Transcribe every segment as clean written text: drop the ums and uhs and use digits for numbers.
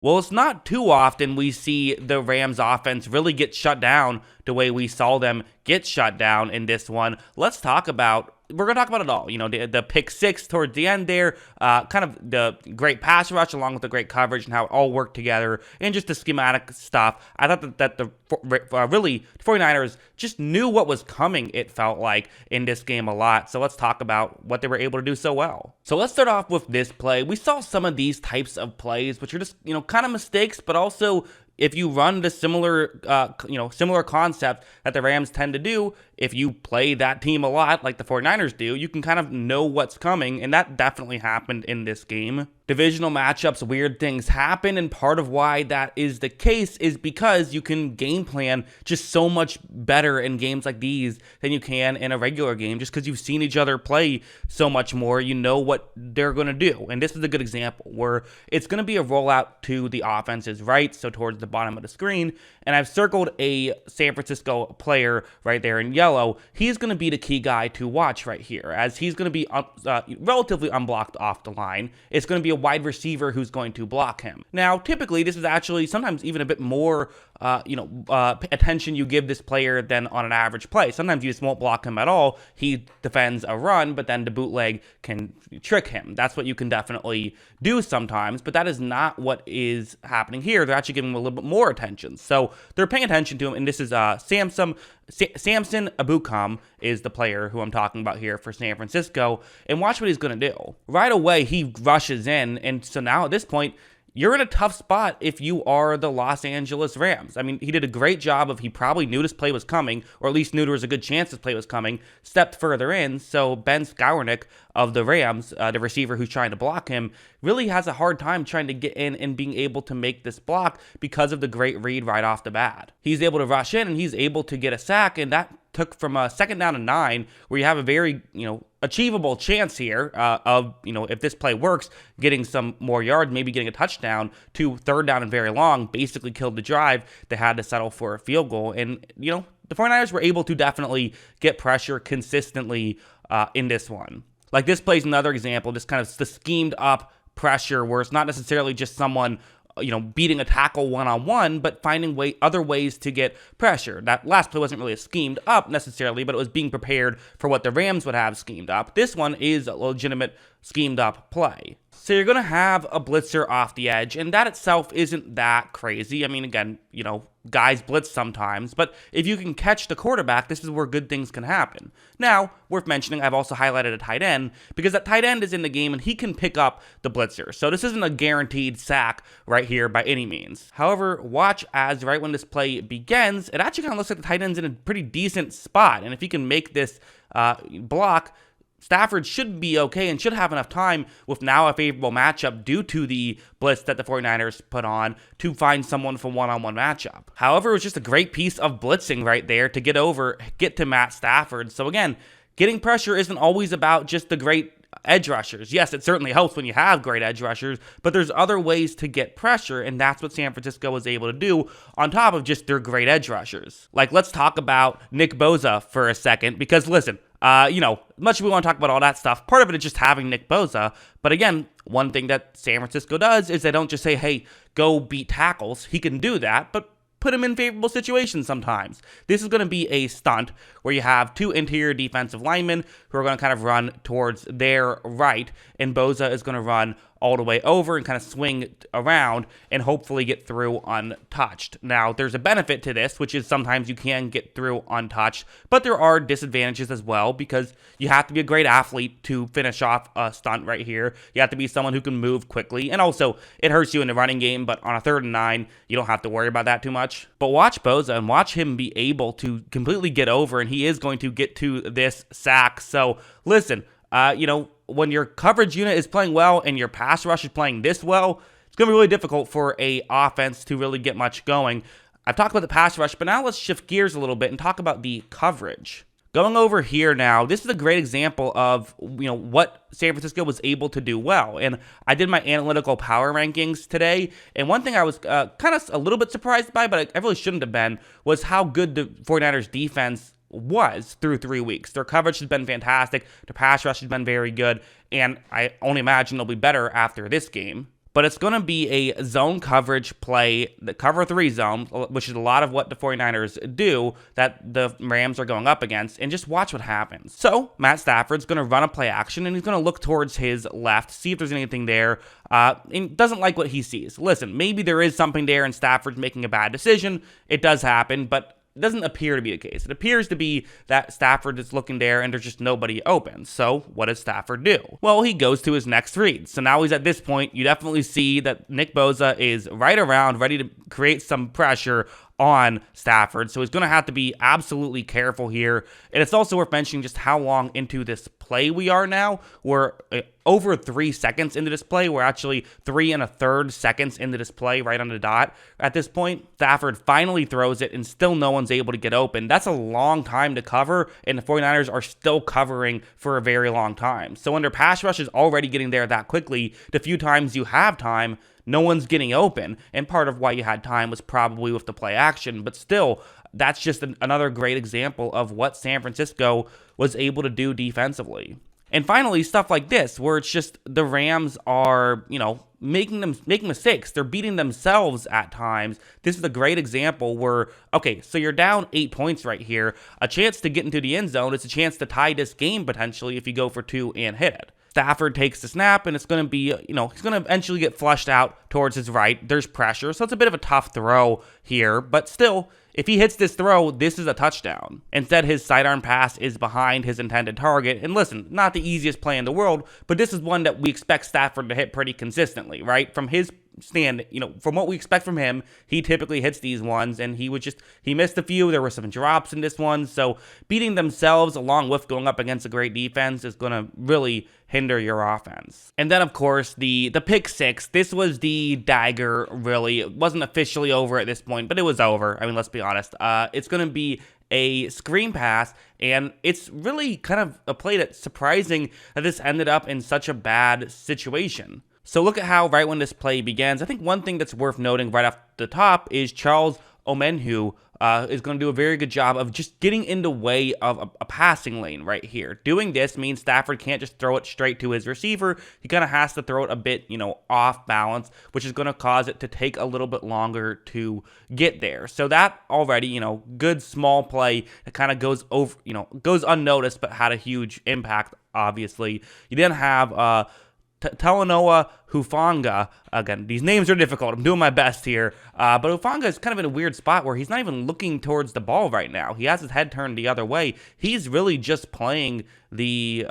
Well, it's not too often we see the Rams offense really get shut down the way we saw them get shut down in this one. We're going to talk about it all. The pick six towards the end there, kind of the great pass rush along with the great coverage and how it all worked together, and just the schematic stuff. I thought that the 49ers just knew what was coming, it felt like, in this game a lot. So let's talk about what they were able to do so well. So let's start off with this play. We saw some of these types of plays, which are just, kind of mistakes, but also if you run the similar concept that the Rams tend to do, if you play that team a lot like the 49ers do, you can kind of know what's coming, and that definitely happened in this game. Divisional matchups, weird things happen, and part of why that is the case is because you can game plan just so much better in games like these than you can in a regular game, just because you've seen each other play so much more. You know what they're going to do, and this is a good example where it's going to be a rollout to the offense's right, so towards the bottom of the screen, and I've circled a San Francisco player right there in yellow. He's going to be the key guy to watch right here, as he's going to be relatively unblocked off the line. It's going to be a wide receiver who's going to block him. Now, typically, this is actually sometimes even a bit more attention you give this player than on an average play. Sometimes you just won't block him at all. He defends a run, but then the bootleg can trick him. That's what you can definitely do sometimes, but that is not what is happening here. They're actually giving him a little bit more attention. So they're paying attention to him, and this is Samson Ebukam is the player who I'm talking about here for San Francisco, and watch what he's going to do. Right away, he rushes in, and so now at this point, you're in a tough spot if you are the Los Angeles Rams. I mean, he did a great job he probably knew this play was coming, or at least knew there was a good chance this play was coming, stepped further in, so Ben Skowronek of the Rams, the receiver who's trying to block him, really has a hard time trying to get in and being able to make this block because of the great read right off the bat. He's able to rush in, and he's able to get a sack, and that took from a 2nd down and 9, where you have a very, achievable chance here of, if this play works, getting some more yards, maybe getting a touchdown, to 3rd down and very long, basically killed the drive. They had to settle for a field goal. And, the 49ers were able to definitely get pressure consistently in this one. Like, this plays another example, just kind of the schemed up pressure where it's not necessarily just someone beating a tackle one-on-one, but finding other ways to get pressure. That last play wasn't really a schemed up necessarily, but it was being prepared for what the Rams would have schemed up. This one is a legitimate schemed up play. So you're going to have a blitzer off the edge, and that itself isn't that crazy. I mean, again, guys blitz sometimes, but if you can catch the quarterback, this is where good things can happen. Now, worth mentioning, I've also highlighted a tight end, because that tight end is in the game, and he can pick up the blitzer. So this isn't a guaranteed sack right here by any means. However, watch as right when this play begins, it actually kind of looks like the tight end's in a pretty decent spot, and if he can make this block, Stafford should be okay and should have enough time with now a favorable matchup due to the blitz that the 49ers put on to find someone for one-on-one matchup. However, it was just a great piece of blitzing right there to get to Matt Stafford. So again, getting pressure isn't always about just the great edge rushers. Yes, it certainly helps when you have great edge rushers, but there's other ways to get pressure, and that's what San Francisco was able to do on top of just their great edge rushers. Like, let's talk about Nick Bosa for a second, because listen, much as we want to talk about all that stuff, part of it is just having Nick Bosa. But again, one thing that San Francisco does is they don't just say, hey, go beat tackles. He can do that, but put him in favorable situations sometimes. This is going to be a stunt where you have 2 interior defensive linemen who are going to kind of run towards their right, and Bosa is going to run all the way over and kind of swing around and hopefully get through untouched. Now, there's a benefit to this, which is sometimes you can get through untouched, but there are disadvantages as well, because you have to be a great athlete to finish off a stunt right here. You have to be someone who can move quickly, and also it hurts you in the running game, but on a 3rd and 9, you don't have to worry about that too much. But watch Bosa and watch him be able to completely get over, and he is going to get to this sack. So listen, when your coverage unit is playing well and your pass rush is playing this well, it's going to be really difficult for a offense to really get much going. I've talked about the pass rush, but now let's shift gears a little bit and talk about the coverage. Going over here now, this is a great example of what San Francisco was able to do well. And I did my analytical power rankings today, and one thing I was kind of a little bit surprised by, but I really shouldn't have been, was how good the 49ers defense was through 3 weeks. Their coverage has been fantastic. Their pass rush has been very good, and I only imagine they'll be better after this game. But it's going to be a zone coverage play, the cover 3 zone, which is a lot of what the 49ers do that the Rams are going up against, and just watch what happens. So Matt Stafford's going to run a play action, and he's going to look towards his left, see if there's anything there, and doesn't like what he sees. Listen, maybe there is something there and Stafford's making a bad decision. It does happen, but it doesn't appear to be the case. It appears to be that Stafford is looking there and there's just nobody open. So what does Stafford do? Well, he goes to his next read. So now he's at this point, you definitely see that Nick Bosa is right around, ready to create some pressure on Stafford. So he's going to have to be absolutely careful here. And it's also worth mentioning just how long into this play we are now. We're over 3 seconds into this play. We're actually 3 1/3 seconds into this play, right on the dot. At this point, Stafford finally throws it and still no one's able to get open. That's a long time to cover, and the 49ers are still covering for a very long time. So when their pass rush is already getting there that quickly, the few times you have time, no one's getting open, and part of why you had time was probably with the play action, but still, that's just another great example of what San Francisco was able to do defensively. And finally, stuff like this, where it's just the Rams are, making mistakes. They're beating themselves at times. This is a great example where, okay, so you're down 8 points right here. A chance to get into the end zone. It's a chance to tie this game potentially if you go for 2 and hit it. Stafford takes the snap, and it's going to be, he's going to eventually get flushed out towards his right. There's pressure, so it's a bit of a tough throw here, but still, if he hits this throw, this is a touchdown. Instead, his sidearm pass is behind his intended target, and listen, not the easiest play in the world, but this is one that we expect Stafford to hit pretty consistently, right? From his stand, from what we expect from him, he typically hits these ones, and he missed a few. There were some drops in this one, so beating themselves along with going up against a great defense is going to really hinder your offense. And then, of course, the pick 6. This was the dagger, really. It wasn't officially over at this point, but it was over. I mean, let's be honest. It's going to be a screen pass, and it's really kind of a play that's surprising that this ended up in such a bad situation. So look at how right when this play begins, I think one thing that's worth noting right off the top is Charles Omenihu is going to do a very good job of just getting in the way of a passing lane right here. Doing this means Stafford can't just throw it straight to his receiver. He kind of has to throw it a bit, off balance, which is going to cause it to take a little bit longer to get there. So that already, good small play that kind of goes over, goes unnoticed, but had a huge impact, obviously. You then have Talanoa Hufanga. Again, these names are difficult. I'm doing my best here. But Hufanga is kind of in a weird spot where he's not even looking towards the ball right now. He has his head turned the other way. He's really just playing the,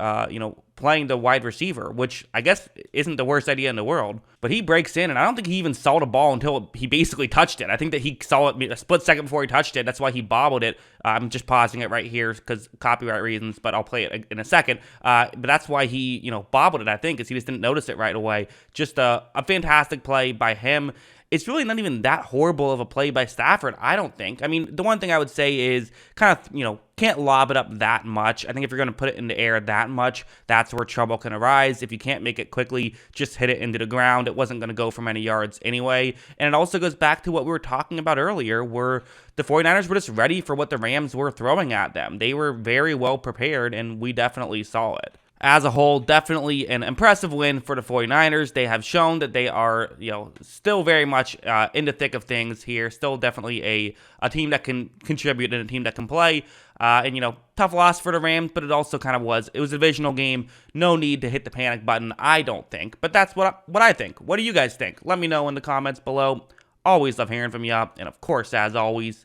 playing the wide receiver, which I guess isn't the worst idea in the world. But he breaks in, and I don't think he even saw the ball until he basically touched it. I think that he saw it a split second before he touched it. That's why he bobbled it. I'm just pausing it right here because copyright reasons, but I'll play it in a second. But that's why he, bobbled it, I think, is he just didn't notice it right away. Just a fantastic play by him. It's really not even that horrible of a play by Stafford, I don't think. I mean, the one thing I would say is kind of, can't lob it up that much. I think if you're going to put it in the air that much, that's where trouble can arise. If you can't make it quickly, just hit it into the ground. It wasn't going to go for many yards anyway. And it also goes back to what we were talking about earlier, where the 49ers were just ready for what the Rams were throwing at them. They were very well prepared, and we definitely saw it. As a whole, definitely an impressive win for the 49ers. They have shown that they are, still very much in the thick of things here. Still definitely a team that can contribute and a team that can play. And, tough loss for the Rams, but it also kind of was. It was a divisional game. No need to hit the panic button, I don't think. But that's what I think. What do you guys think? Let me know in the comments below. Always love hearing from you. And, of course, as always,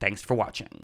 thanks for watching.